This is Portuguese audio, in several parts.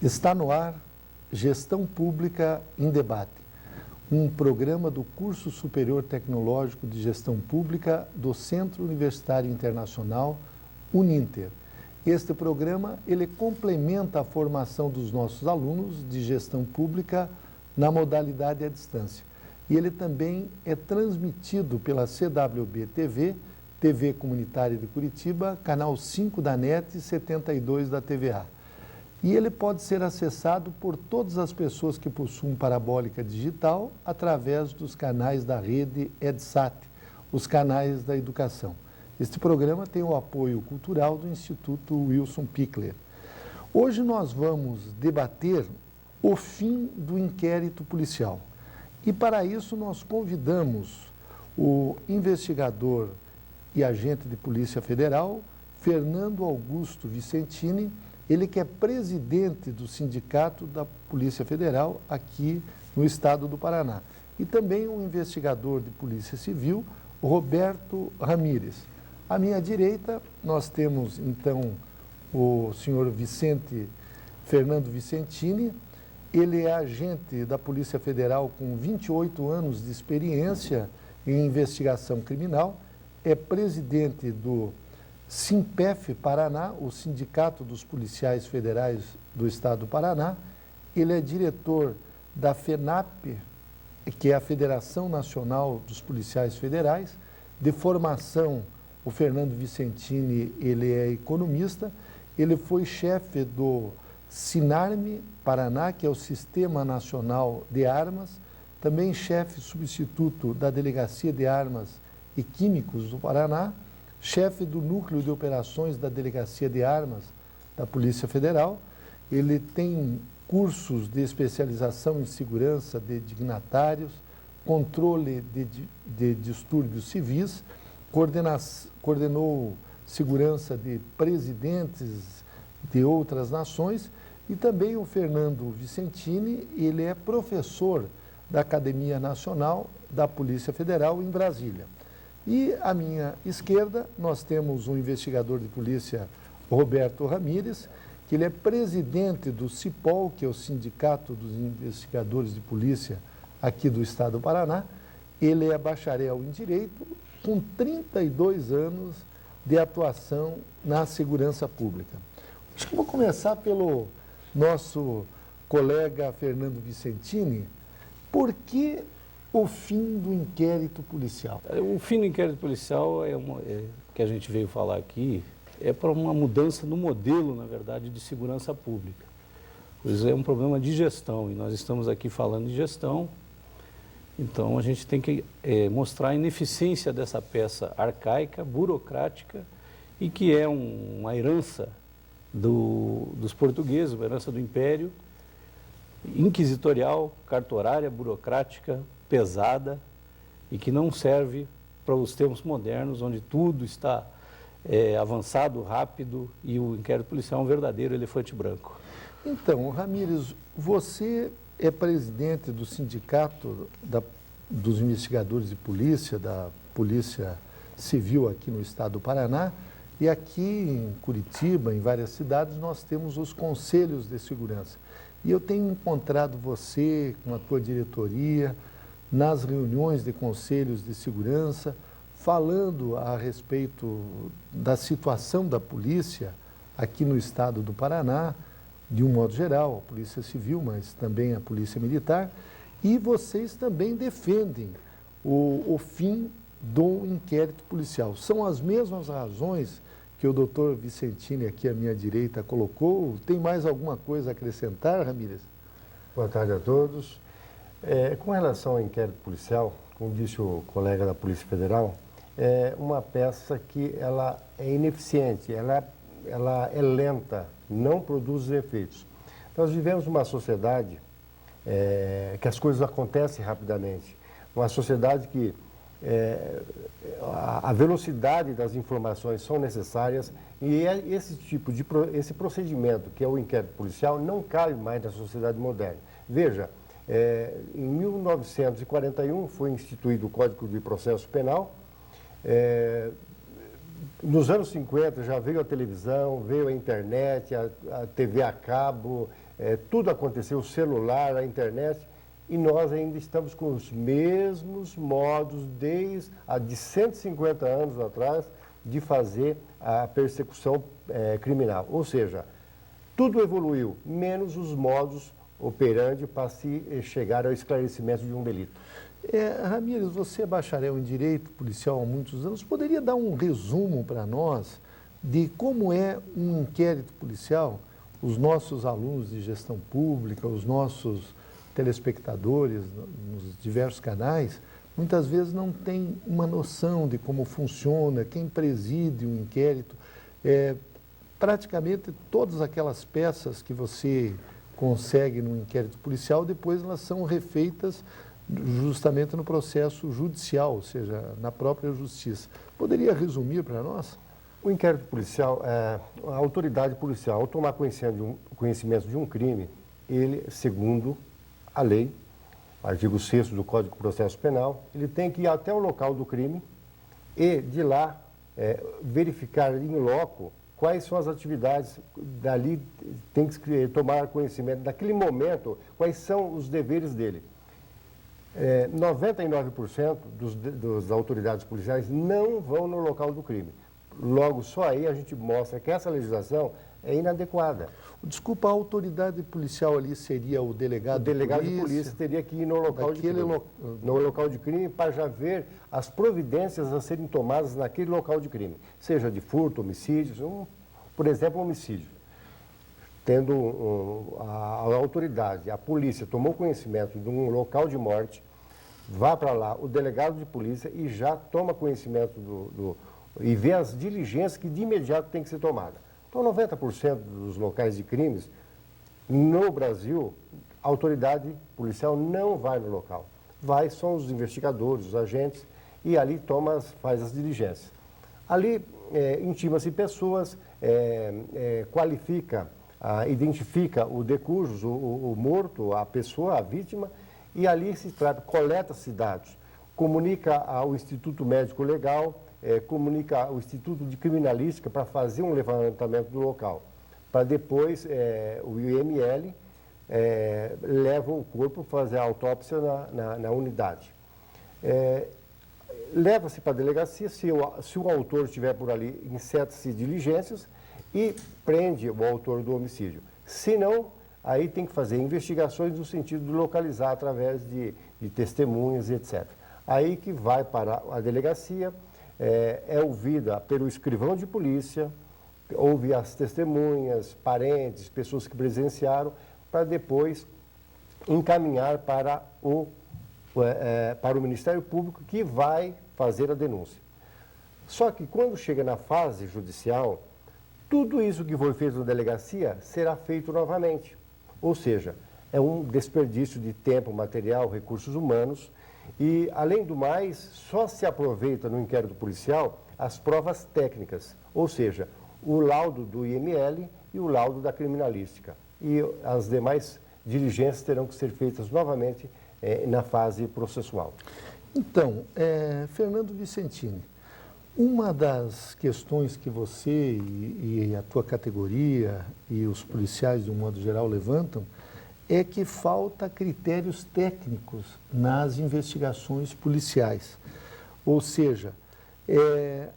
Está no ar Gestão Pública em Debate, um programa do Curso Superior Tecnológico de Gestão Pública do Centro Universitário Internacional, Uninter. Este programa, ele complementa a formação dos nossos alunos de gestão pública na modalidade à distância. E ele também é transmitido pela CWB TV, TV Comunitária de Curitiba, canal 5 da NET e 72 da TVA. E ele pode ser acessado por todas as pessoas que possuem parabólica digital através dos canais da rede EdSat, os canais da educação. Este programa tem o apoio cultural do Instituto Wilson Pickler. Hoje nós vamos debater o fim do inquérito policial. E para isso nós convidamos o investigador e agente de Polícia Federal, Fernando Augusto Vicentini, ele que é presidente do Sindicato da Polícia Federal aqui no estado do Paraná. E também o investigador de Polícia Civil, Roberto Ramírez. À minha direita, nós temos, então, o senhor Fernando Vicentini. Ele é agente da Polícia Federal com 28 anos de experiência em investigação criminal, é presidente do Simpef Paraná, o Sindicato dos Policiais Federais do Estado do Paraná. Ele é diretor da FENAP, que é a Federação Nacional dos Policiais Federais. De formação, o Fernando Vicentini, ele é economista. Ele foi chefe do SINARME Paraná, que é o Sistema Nacional de Armas, também chefe substituto da Delegacia de Armas e Químicos do Paraná, chefe do Núcleo de Operações da Delegacia de Armas da Polícia Federal. Ele tem cursos de especialização em segurança de dignatários, controle de distúrbios civis, coordenou segurança de presidentes de outras nações. E também o Fernando Vicentini, ele é professor da Academia Nacional da Polícia Federal em Brasília. E à minha esquerda, nós temos o investigador de polícia Roberto Ramírez, que ele é presidente do CIPOL, que é o Sindicato dos Investigadores de Polícia aqui do estado do Paraná. Ele é bacharel em Direito, com 32 anos de atuação na segurança pública. Acho que vou começar pelo nosso colega Fernando Vicentini. Por que o fim do inquérito policial? O fim do inquérito policial que a gente veio falar aqui é para uma mudança no modelo, na verdade, de segurança pública. Pois é um problema de gestão e nós estamos aqui falando de gestão, então a gente tem que mostrar a ineficiência dessa peça arcaica, burocrática e que é uma herança dos portugueses, uma herança do Império, inquisitorial, cartorária, burocrática, pesada e que não serve para os tempos modernos, onde tudo está avançado, rápido e o inquérito policial é um verdadeiro elefante branco. Então, Ramírez, você é presidente do Sindicato dos Investigadores de Polícia, da Polícia Civil aqui no estado do Paraná, e aqui em Curitiba, em várias cidades, nós temos os conselhos de segurança. E eu tenho encontrado você com a tua diretoria nas reuniões de conselhos de segurança, falando a respeito da situação da polícia aqui no estado do Paraná, de um modo geral, a Polícia Civil, mas também a Polícia Militar, e vocês também defendem o fim do inquérito policial. São as mesmas razões que o doutor Vicentini, aqui à minha direita, colocou. Tem mais alguma coisa a acrescentar, Ramírez? Boa tarde a todos. Com relação ao inquérito policial, como disse o colega da Polícia Federal, é uma peça que ela é ineficiente, ela é lenta, não produz efeitos. Nós vivemos uma sociedade que as coisas acontecem rapidamente, uma sociedade que a velocidade das informações são necessárias e esse procedimento, que é o inquérito policial, não cabe mais na sociedade moderna. Veja, em 1941 foi instituído o Código de Processo Penal. Nos anos 50 já veio a televisão, veio a internet, a TV a cabo, tudo aconteceu, o celular, a internet, e nós ainda estamos com os mesmos modos desde de 150 anos atrás de fazer a persecução criminal. Ou seja, tudo evoluiu, menos os modos operandi para se chegar ao esclarecimento de um delito. Ramírez, você é bacharel em Direito Policial há muitos anos, poderia dar um resumo para nós de como é um inquérito policial? Os nossos alunos de gestão pública, os nossos telespectadores nos diversos canais, muitas vezes não têm uma noção de como funciona, quem preside um inquérito. Praticamente todas aquelas peças que você consegue no inquérito policial, depois elas são refeitas justamente no processo judicial, ou seja, na própria justiça. Poderia resumir para nós? O inquérito policial, a autoridade policial, ao tomar conhecimento de um crime, ele, segundo a lei, artigo 6º do Código de Processo Penal, ele tem que ir até o local do crime e, de lá, verificar em loco quais são as atividades, dali tem que tomar conhecimento, naquele momento, quais são os deveres dele. 99% das autoridades policiais não vão no local do crime. Logo, só aí a gente mostra que essa legislação é inadequada. Desculpa, a autoridade policial ali seria o delegado de polícia? O delegado de polícia teria que ir no local de crime. No local de crime para já ver as providências a serem tomadas naquele local de crime. Seja de furto, homicídio, por exemplo, homicídio. Tendo a autoridade, a polícia, tomou conhecimento de um local de morte, vá para lá o delegado de polícia e já toma conhecimento e vê as diligências que de imediato tem que ser tomada. Então, 90% dos locais de crimes no Brasil, a autoridade policial não vai no local. São os investigadores, os agentes, e ali faz as diligências. Ali intima-se pessoas, qualifica, identifica o decujus, o morto, a pessoa, a vítima, e ali se trata, coleta-se dados, comunica ao Instituto Médico Legal, comunica ao Instituto de Criminalística para fazer um levantamento do local. Para depois, o IML leva o corpo para fazer a autópsia na unidade. Leva-se para a delegacia, se o autor estiver por ali, inseta-se diligências e prende o autor do homicídio. Se não, aí tem que fazer investigações no sentido de localizar através de testemunhas, etc. Aí que vai para a delegacia, é ouvida pelo escrivão de polícia, ouve as testemunhas, parentes, pessoas que presenciaram, para depois encaminhar para o Ministério Público, que vai fazer a denúncia. Só que quando chega na fase judicial, tudo isso que foi feito na delegacia será feito novamente. Ou seja, é um desperdício de tempo, material, recursos humanos. E, além do mais, só se aproveita no inquérito policial as provas técnicas, ou seja, o laudo do IML e o laudo da criminalística. E as demais diligências terão que ser feitas novamente na fase processual. Então, Fernando Vicentini, uma das questões que você e a tua categoria e os policiais, de um modo geral, levantam é que falta critérios técnicos nas investigações policiais. Ou seja,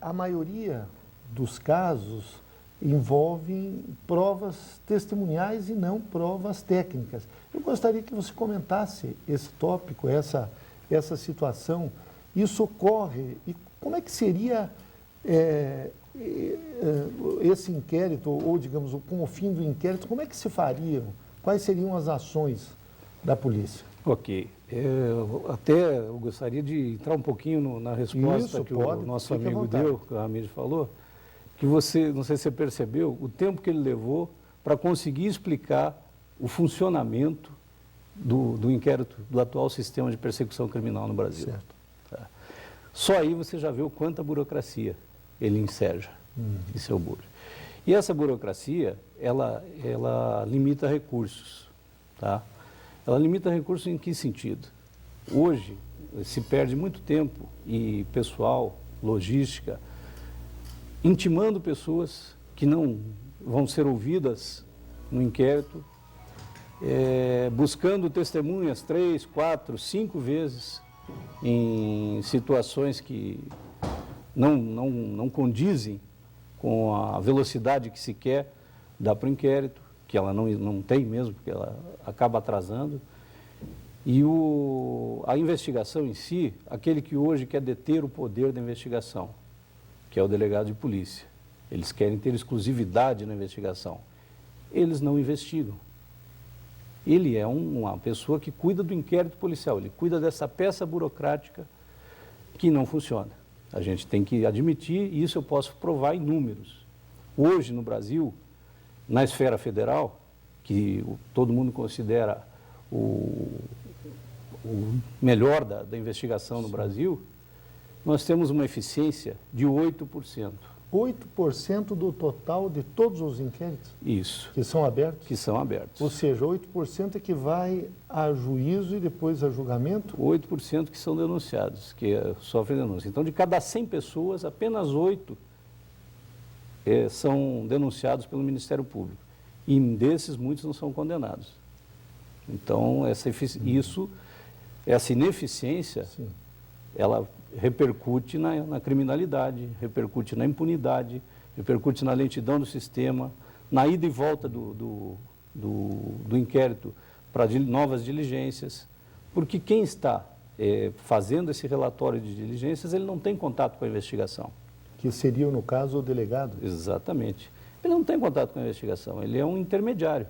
a maioria dos casos envolvem provas testemunhais e não provas técnicas. Eu gostaria que você comentasse esse tópico, essa situação. Isso ocorre e como é que seria esse inquérito, ou digamos, com o fim do inquérito, como é que se fariam? Quais seriam as ações da polícia? Ok. Eu gostaria de entrar um pouquinho na resposta que o nosso amigo deu, que o Ramírez falou, que você, não sei se você percebeu, o tempo que ele levou para conseguir explicar o funcionamento do inquérito, do atual sistema de persecução criminal no Brasil. Certo. Tá. Só aí você já vê o quanta burocracia ele enseja em seu bolso. E essa burocracia, ela limita recursos, tá? Ela limita recursos em que sentido? Hoje, se perde muito tempo e pessoal, logística, intimando pessoas que não vão ser ouvidas no inquérito buscando testemunhas 3, 4, 5 vezes em situações que não condizem com a velocidade que se quer dar para o inquérito, que ela não tem mesmo, porque ela acaba atrasando. E a investigação em si, aquele que hoje quer deter o poder da investigação, que é o delegado de polícia. Eles querem ter exclusividade na investigação. Eles não investigam. Ele é uma pessoa que cuida do inquérito policial, ele cuida dessa peça burocrática que não funciona. A gente tem que admitir, e isso eu posso provar em números. Hoje, no Brasil, na esfera federal, que todo mundo considera o melhor da investigação no Brasil, nós temos uma eficiência de 8%. 8% do total de todos os inquéritos? Isso. Que são abertos? Que são abertos. Ou seja, 8% é que vai a juízo e depois a julgamento? 8% que são denunciados, que sofrem denúncia. Então, de cada 100 pessoas, apenas 8 são denunciados pelo Ministério Público. E desses, muitos não são condenados. Então, essa ineficiência, Sim, ela repercute na criminalidade, repercute na impunidade, repercute na lentidão do sistema, na ida e volta do inquérito para novas diligências, porque quem está fazendo esse relatório de diligências, ele não tem contato com a investigação. que seria, no caso, o delegado? Exatamente. Ele não tem contato com a investigação, ele é um intermediário.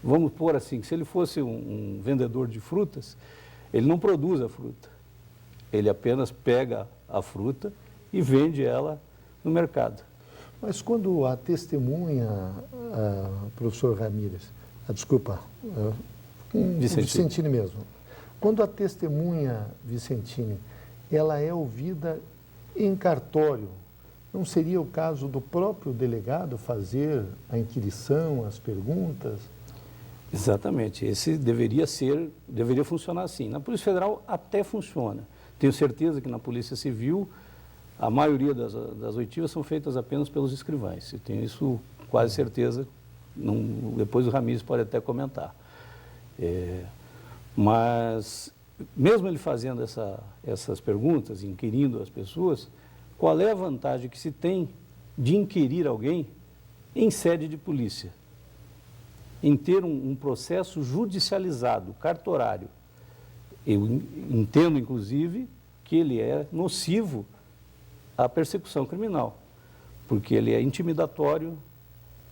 Vamos pôr assim, que se ele fosse um vendedor de frutas, ele não produz a fruta. Ele apenas pega a fruta e vende ela no mercado. Mas quando a testemunha, professor Ramírez, Vicentini mesmo, quando a testemunha Vicentini, ela é ouvida em cartório, não seria o caso do próprio delegado fazer a inquirição, as perguntas? Exatamente, esse deveria funcionar assim. Na Polícia Federal até funciona. Tenho certeza que na Polícia Civil a maioria das oitivas são feitas apenas pelos escrivães. Eu tenho isso quase certeza, depois o Ramírez pode até comentar. Mas, mesmo ele fazendo essas perguntas, inquirindo as pessoas, qual é a vantagem que se tem de inquirir alguém em sede de polícia? Em ter um processo judicializado, cartorário. Eu entendo, inclusive, que ele é nocivo à persecução criminal, porque ele é intimidatório,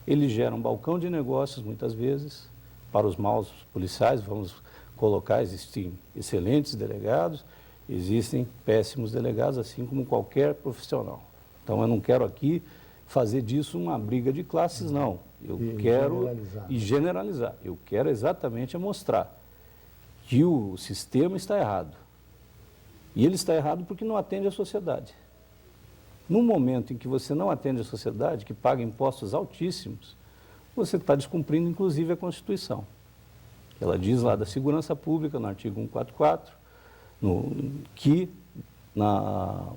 ele gera um balcão de negócios, muitas vezes, para os maus policiais, vamos colocar, existem excelentes delegados, existem péssimos delegados, assim como qualquer profissional. Então, eu não quero aqui fazer disso uma briga de classes, não. Eu quero generalizar. Eu quero exatamente mostrar que o sistema está errado. E ele está errado porque não atende à sociedade. No momento em que você não atende à sociedade, que paga impostos altíssimos, você está descumprindo, inclusive, a Constituição. Ela diz lá da segurança pública, no artigo 144, que a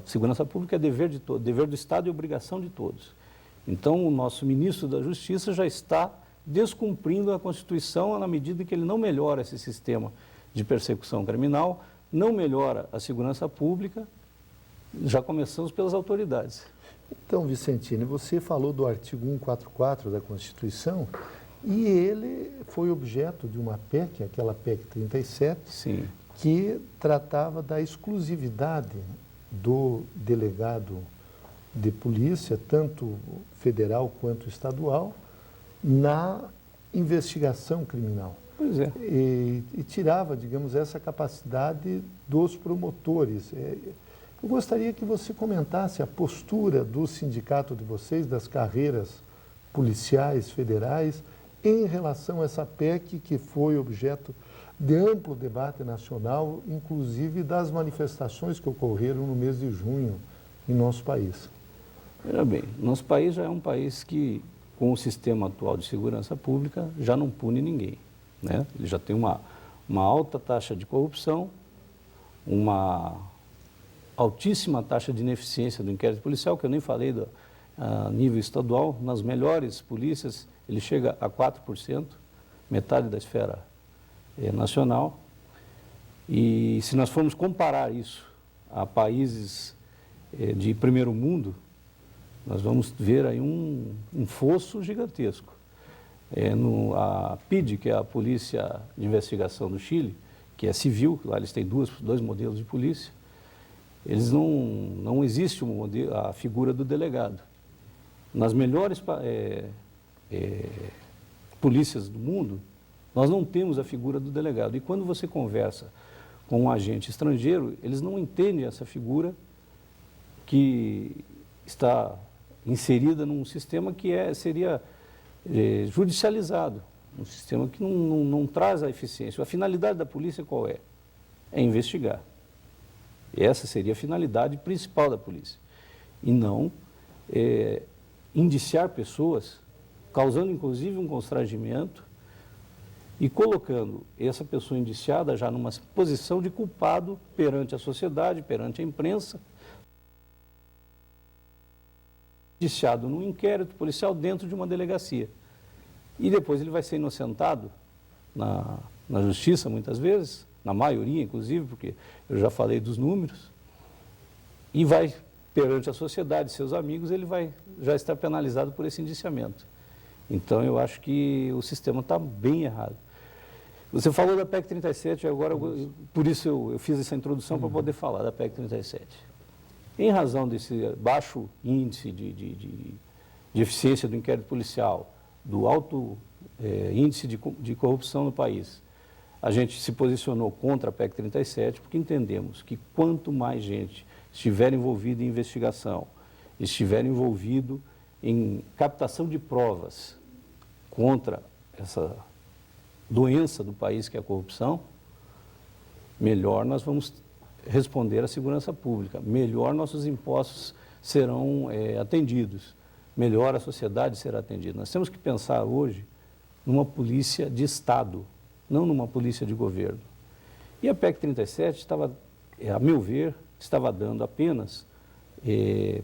segurança pública é dever de todos, dever do Estado e obrigação de todos. Então, o nosso ministro da Justiça já está descumprindo a Constituição na medida em que ele não melhora esse sistema de persecução criminal, não melhora a segurança pública, já começamos pelas autoridades. Então, Vicentini, você falou do artigo 144 da Constituição e ele foi objeto de uma PEC, aquela PEC 37, Sim. que tratava da exclusividade do delegado de polícia, tanto federal quanto estadual, na investigação criminal. Pois é. E tirava, digamos, essa capacidade dos promotores. Eu gostaria que você comentasse a postura do sindicato de vocês, das carreiras policiais federais, em relação a essa PEC que foi objeto de amplo debate nacional, inclusive das manifestações que ocorreram no mês de junho em nosso país. Veja bem, nosso país já é um país que, com o sistema atual de segurança pública, já não pune ninguém, né? Ele já tem uma alta taxa de corrupção, uma altíssima taxa de ineficiência do inquérito policial, que eu nem falei a nível estadual. Nas melhores polícias, ele chega a 4%, metade da esfera nacional. E se nós formos comparar isso a países de primeiro mundo, nós vamos ver aí um fosso gigantesco. A PIDE, que é a Polícia de Investigação do Chile, que é civil, lá eles têm dois modelos de polícia, eles não existe a figura do delegado. Nas melhores polícias do mundo, nós não temos a figura do delegado. E quando você conversa com um agente estrangeiro, eles não entendem essa figura que está inserida num sistema que seria judicializado, um sistema que não traz a eficiência. A finalidade da polícia qual é? É investigar. Essa seria a finalidade principal da polícia. E não indiciar pessoas, causando inclusive um constrangimento e colocando essa pessoa indiciada já numa posição de culpado perante a sociedade, perante a imprensa, indiciado num inquérito policial dentro de uma delegacia. E depois ele vai ser inocentado na justiça, muitas vezes, na maioria, inclusive, porque eu já falei dos números, e vai, perante a sociedade, seus amigos, ele vai já estar penalizado por esse indiciamento. Então, eu acho que o sistema está bem errado. Você falou da PEC 37, agora, por isso eu fiz essa introdução para poder falar da PEC 37. Em razão desse baixo índice de eficiência do inquérito policial, do alto índice de corrupção no país, a gente se posicionou contra a PEC 37 porque entendemos que quanto mais gente estiver envolvida em investigação, estiver envolvido em captação de provas contra essa doença do país que é a corrupção, melhor nós vamos responder à segurança pública, melhor nossos impostos serão atendidos, melhor a sociedade será atendida. Nós temos que pensar hoje numa polícia de Estado, não numa polícia de governo. E a PEC 37 estava, a meu ver, estava dando apenas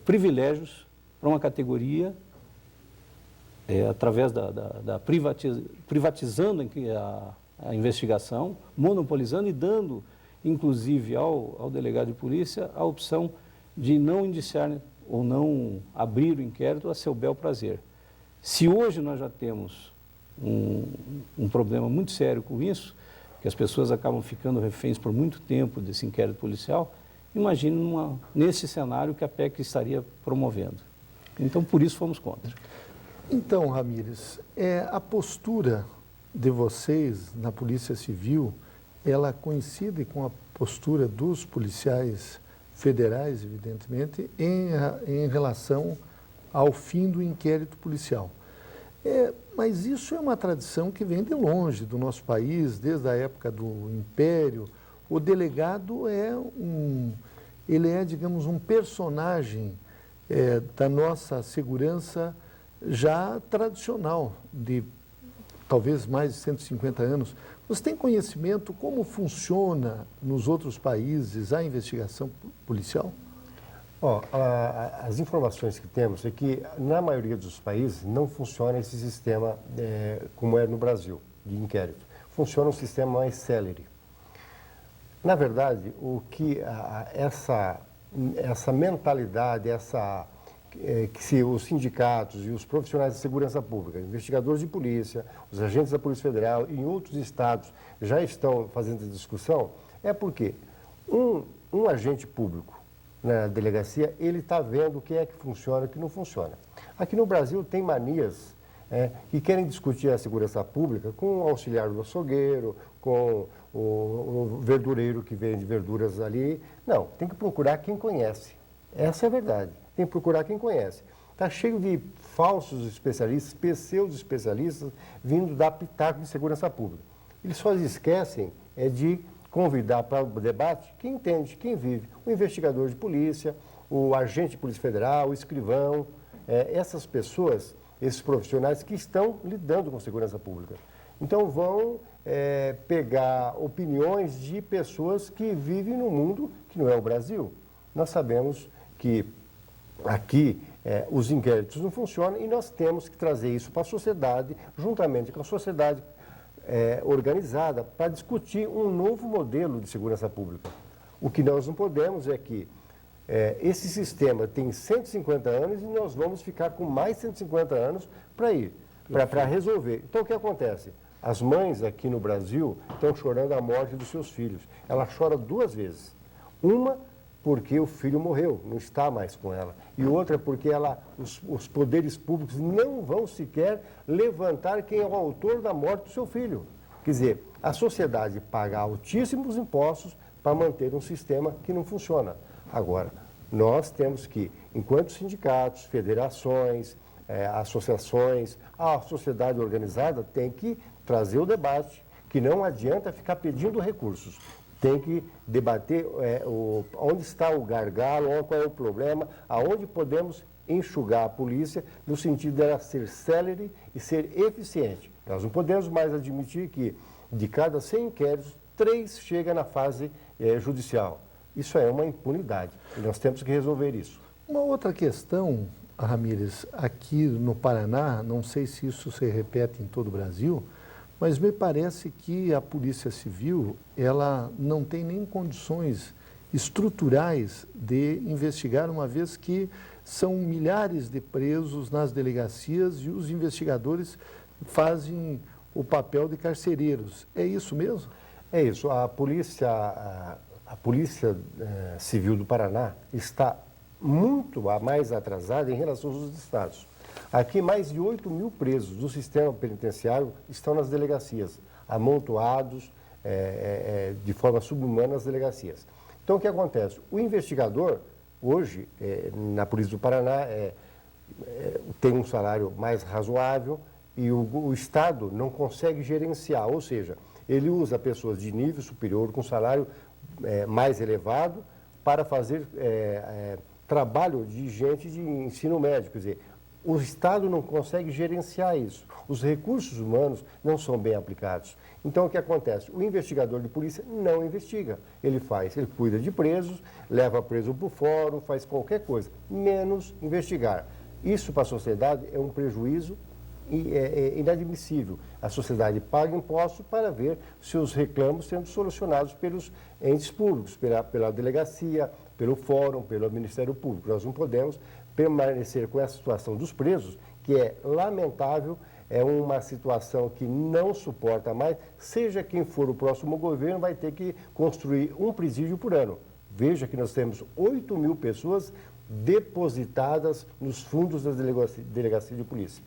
privilégios para uma categoria através privatizando a investigação, monopolizando e dando, inclusive, ao delegado de polícia a opção de não indiciar ou não abrir o inquérito a seu bel prazer. Se hoje nós já temos um problema muito sério com isso, que as pessoas acabam ficando reféns por muito tempo desse inquérito policial, imagine nesse cenário que a PEC estaria promovendo. Então, por isso fomos contra. Então, Ramírez, a postura de vocês na Polícia Civil, ela coincide com a postura dos policiais federais, evidentemente, em relação ao fim do inquérito policial. Mas isso é uma tradição que vem de longe do nosso país, desde a época do Império. O delegado ele é, digamos, um personagem da nossa segurança já tradicional, de talvez mais de 150 anos. Você tem conhecimento como funciona nos outros países a investigação policial? As informações que temos é que, na maioria dos países, não funciona esse sistema como é no Brasil, de inquérito. Funciona um sistema mais célere. Na verdade, essa mentalidade, que os sindicatos e os profissionais de segurança pública, investigadores de polícia, os agentes da Polícia Federal e em outros estados já estão fazendo essa discussão, é porque um agente público na delegacia, ele está vendo o que é que funciona e o que não funciona. Aqui no Brasil tem manias que querem discutir a segurança pública com o auxiliar do açougueiro, com o verdureiro que vende verduras ali. Não, tem que procurar quem conhece. Essa é a verdade. Tem que procurar quem conhece. Está cheio de falsos especialistas, pseudo-especialistas, vindo dar pitaco de segurança pública. Eles só esquecem de convidar para o debate quem entende, quem vive. O investigador de polícia, o agente de Polícia Federal, o escrivão, essas pessoas, esses profissionais que estão lidando com segurança pública. Então vão pegar opiniões de pessoas que vivem num mundo que não é o Brasil. Nós sabemos que aqui os inquéritos não funcionam e nós temos que trazer isso para a sociedade, juntamente com a sociedade, organizada para discutir um novo modelo de segurança pública. O que nós não podemos é que esse sistema tem 150 anos e nós vamos ficar com mais 150 anos para resolver. Então, o que acontece? As mães aqui no Brasil estão chorando a morte dos seus filhos. Ela chora duas vezes. Uma, porque o filho morreu, não está mais com ela. E outra, porque os poderes públicos não vão sequer levantar quem é o autor da morte do seu filho. Quer dizer, a sociedade paga altíssimos impostos para manter um sistema que não funciona. Agora, nós temos que, enquanto sindicatos, federações, associações, a sociedade organizada tem que trazer o debate, que não adianta ficar pedindo recursos. Tem que debater onde está o gargalo, qual é o problema, aonde podemos enxugar a polícia, no sentido dela ser célere e ser eficiente. Nós não podemos mais admitir que, de cada 100 inquéritos, 3 chegam na fase judicial. Isso é uma impunidade e nós temos que resolver isso. Uma outra questão, Ramírez, aqui no Paraná, não sei se isso se repete em todo o Brasil, mas me parece que a Polícia Civil, ela não tem nem condições estruturais de investigar, uma vez que são milhares de presos nas delegacias e os investigadores fazem o papel de carcereiros. É isso mesmo? É isso. A Polícia Civil do Paraná está muito mais atrasada em relação aos estados. Aqui, mais de 8 mil presos do sistema penitenciário estão nas delegacias, amontoados de forma subhumana nas delegacias. Então, o que acontece? O investigador, hoje, na Polícia do Paraná, tem um salário mais razoável e o Estado não consegue gerenciar, ou seja, ele usa pessoas de nível superior com salário mais elevado para fazer trabalho de gente de ensino médio, quer dizer, o Estado não consegue gerenciar isso. Os recursos humanos não são bem aplicados. Então, o que acontece? O investigador de polícia não investiga. Ele cuida de presos, leva preso para o fórum, faz qualquer coisa, menos investigar. Isso para a sociedade é um prejuízo inadmissível. A sociedade paga impostos para ver seus reclamos sendo solucionados pelos entes públicos, pela delegacia, pelo fórum, pelo Ministério Público. Nós não podemos permanecer com essa situação dos presos, que é lamentável, é uma situação que não suporta mais, seja quem for o próximo governo, vai ter que construir um presídio por ano. Veja que nós temos 8 mil pessoas depositadas nos fundos das delegacias de polícia.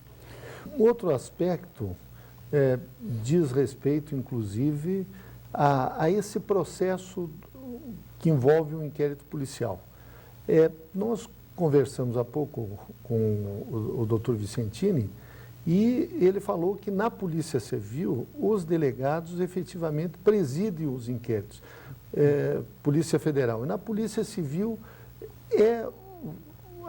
Outro aspecto diz respeito, inclusive, a esse processo que envolve um inquérito policial. Nós conversamos há pouco com o doutor Vicentini e ele falou que na Polícia Civil os delegados efetivamente presidem os inquéritos, Polícia Federal. E na Polícia Civil,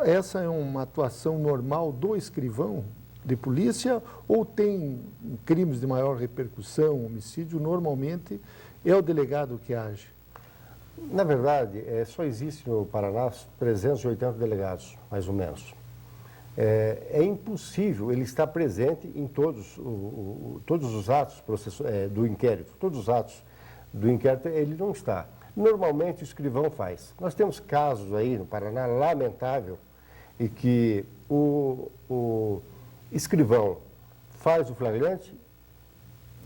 essa é uma atuação normal do escrivão de polícia ou tem crimes de maior repercussão, homicídio, normalmente é o delegado que age? Na verdade, só existe no Paraná 380 delegados, mais ou menos. É impossível ele estar presente em todos os atos do inquérito. Todos os atos do inquérito ele não está. Normalmente o escrivão faz. Nós temos casos aí no Paraná lamentável em que o escrivão faz o flagrante.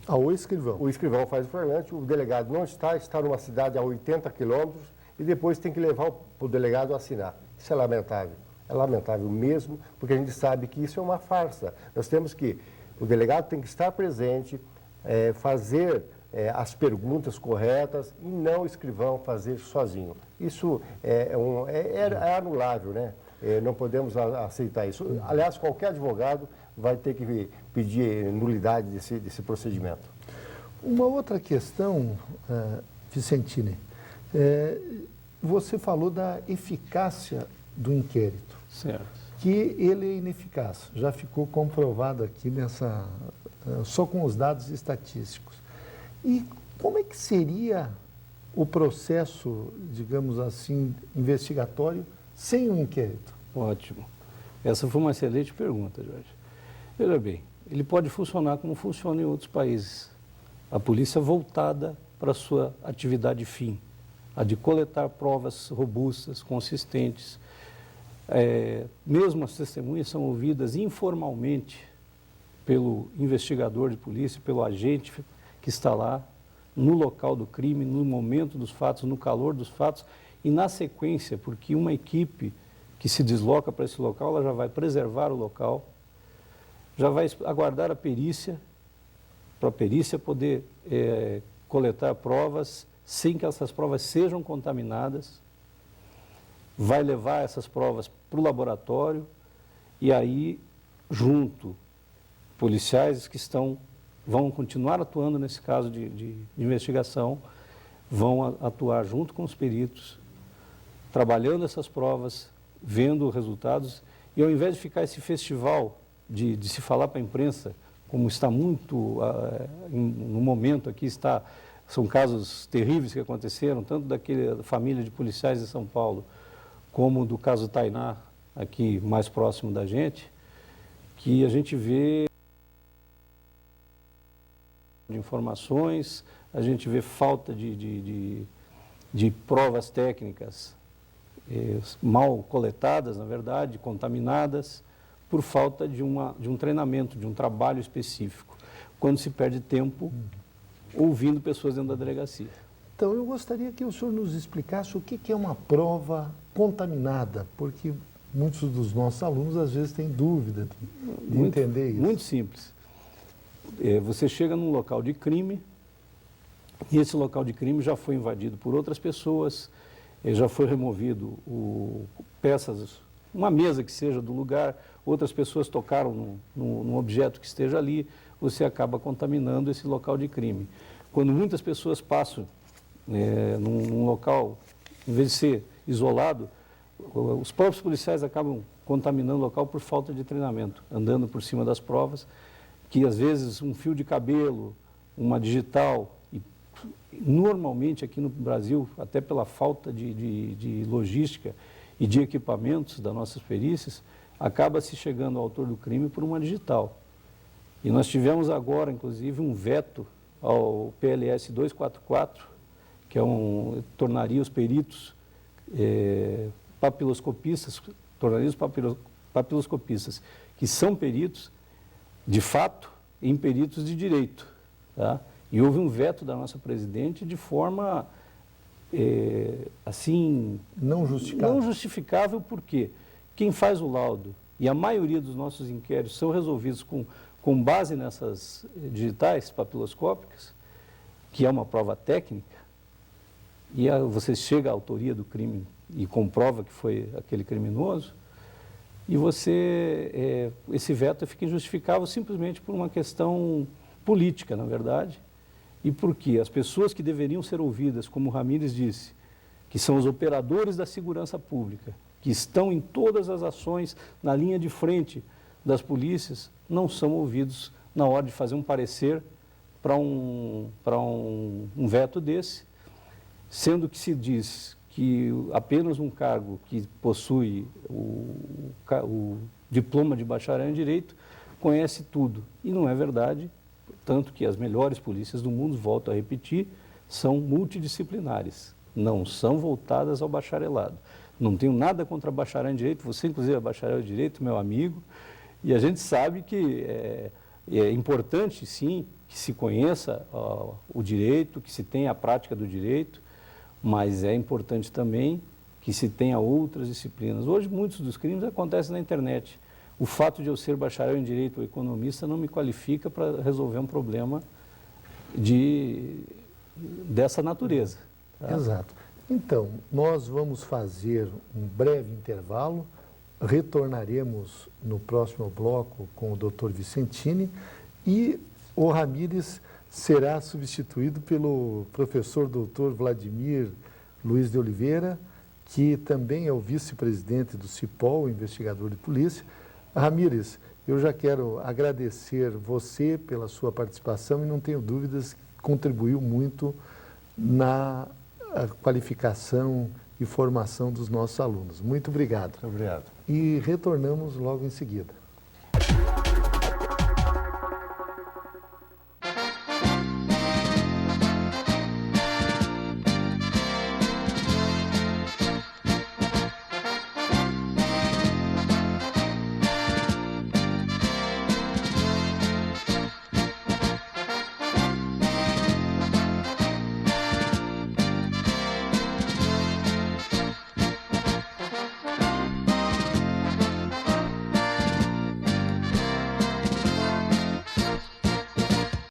O escrivão. O escrivão faz o flagrante, o delegado não está numa cidade a 80 quilômetros e depois tem que levar o delegado a assinar. Isso é lamentável mesmo, porque a gente sabe que isso é uma farsa. Nós temos que, o delegado tem que estar presente, fazer as perguntas corretas e não o escrivão fazer sozinho. Isso é anulável, né? Não podemos aceitar isso. Aliás, qualquer advogado vai ter que pedir nulidade desse procedimento. Uma outra questão, Vicentini, você falou da eficácia do inquérito. Certo. Que ele é ineficaz, já ficou comprovado aqui só com os dados estatísticos. E como é que seria o processo, digamos assim, investigatório sem o inquérito? Ótimo. Essa foi uma excelente pergunta, Jorge. Veja bem, ele pode funcionar como funciona em outros países. a polícia voltada para a sua atividade fim, a de coletar provas robustas, consistentes. Mesmo as testemunhas são ouvidas informalmente pelo investigador de polícia, pelo agente que está lá no local do crime, no momento dos fatos, no calor dos fatos e na sequência, porque uma equipe que se desloca para esse local, ela já vai preservar o local, já vai aguardar a perícia, para a perícia poder coletar provas sem que essas provas sejam contaminadas, vai levar essas provas para o laboratório e aí, junto, policiais que vão continuar atuando nesse caso de investigação, vão atuar junto com os peritos, trabalhando essas provas, vendo os resultados, e ao invés de ficar esse festival de se falar para a imprensa, como está muito no momento aqui, são casos terríveis que aconteceram, tanto daquela família de policiais de São Paulo, como do caso Tainá, aqui mais próximo da gente, que a gente vê de informações, a gente vê falta de provas técnicas mal coletadas, na verdade, contaminadas, por falta de um treinamento, de um trabalho específico, quando se perde tempo ouvindo pessoas dentro da delegacia. Então, eu gostaria que o senhor nos explicasse o que é uma prova contaminada, porque muitos dos nossos alunos, às vezes, têm dúvida de entender isso. Muito simples. Você chega num local de crime, e esse local de crime já foi invadido por outras pessoas, já foi removido peças, uma mesa que seja do lugar, outras pessoas tocaram num objeto que esteja ali, você acaba contaminando esse local de crime. Quando muitas pessoas passam num local, em vez de ser isolado, os próprios policiais acabam contaminando o local por falta de treinamento, andando por cima das provas, que às vezes um fio de cabelo, uma digital, e normalmente aqui no Brasil, até pela falta de logística e de equipamentos das nossas perícias, acaba se chegando ao autor do crime por uma digital. E nós tivemos agora, inclusive, um veto ao PLS 244, que tornaria os peritos papiloscopistas, que são peritos, de fato, em peritos de direito. Tá? E houve um veto da nossa presidente de forma, assim... Não justificável. Não justificável, porque quem faz o laudo, e a maioria dos nossos inquéritos são resolvidos com base nessas digitais papiloscópicas, que é uma prova técnica, e você chega à autoria do crime e comprova que foi aquele criminoso, e esse veto fica injustificável simplesmente por uma questão política, na verdade, e porque as pessoas que deveriam ser ouvidas, como o Ramírez disse, que são os operadores da segurança pública, que estão em todas as ações, na linha de frente das polícias, não são ouvidos na hora de fazer um parecer para um veto desse, sendo que se diz que apenas um cargo que possui o diploma de bacharel em Direito conhece tudo. E não é verdade, tanto que as melhores polícias do mundo, volto a repetir, são multidisciplinares, não são voltadas ao bacharelado. Não tenho nada contra bacharel em Direito, você inclusive é bacharel em Direito, meu amigo, e a gente sabe que é importante, sim, que se conheça o direito, que se tenha a prática do direito, mas é importante também que se tenha outras disciplinas. Hoje, muitos dos crimes acontecem na internet. O fato de eu ser bacharel em Direito ou economista não me qualifica para resolver um problema dessa natureza. Tá? Exato. Então, nós vamos fazer um breve intervalo, retornaremos no próximo bloco com o Dr. Vicentini e o Ramírez será substituído pelo professor Dr. Vladimir Luiz de Oliveira, que também é o vice-presidente do CIPOL, investigador de polícia. Ramírez, eu já quero agradecer você pela sua participação e não tenho dúvidas que contribuiu muito na qualificação e formação dos nossos alunos. Muito obrigado. Muito obrigado. E retornamos logo em seguida.